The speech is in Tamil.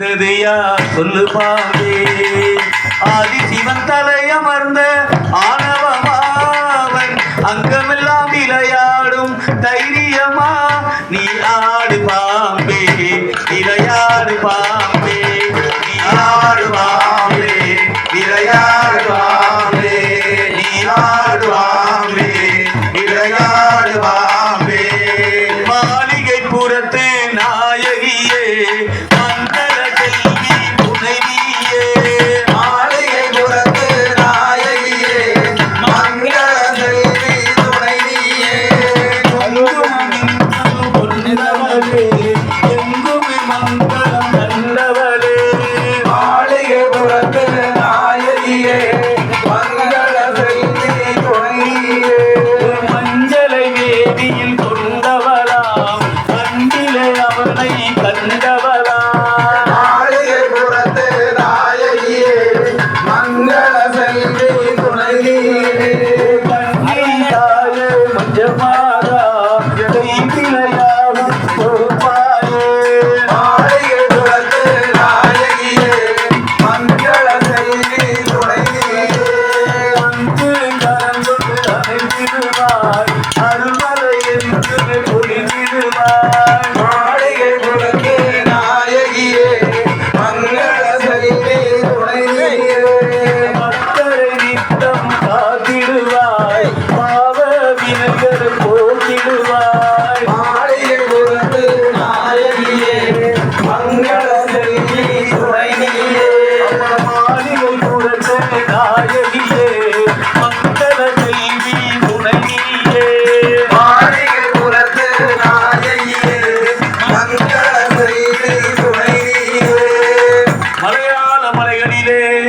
தெதையா சொல்லு பாம்பே ஆதி சிவன் தலையமர்ந்த ஆணவமாவன் அங்கமெல்லாம் விளையாடும் தைரியமா நீ ஆடு பாம்பே விளையாடு பாம்பே நீ ஆடு பாம்பே விளையாடு பாம்பே நீ ஆடு பாம்பே விளையாடு பாம்பே மாளிகை புறத்து நாயகியே மஞ்சளை வேதியில் கொண்டவளாம் கண்டிலே அவனை கண்டவளா மங்கள செல்வி துணையே மஞ்சமாரா கைவிளையாடும் பொறுப்பாயே மாளிகை புறத்து நாயகியே மங்கள செல்வி துணையே வந்து கலந்து அணைந்திடுவாய் அருள்மலை என்று பொழிந்திடுவாய் மாளிகை புறத்து நாயகியே மங்கள செல்வி துணையே மக்களை நித்தம் காத்திடுவாய் பாவ வினைகளை போக்கிடுவாய் மாளிகை புறத்து நாயகியே மங்கள செல்வி துணையே மாளிகை புறத்து நாயகியே மங்கள செல்வி துணையே மாளிகை புறத்து நாயகியே மங்கள செல்வி துணையே மலையாள மலைகளிலே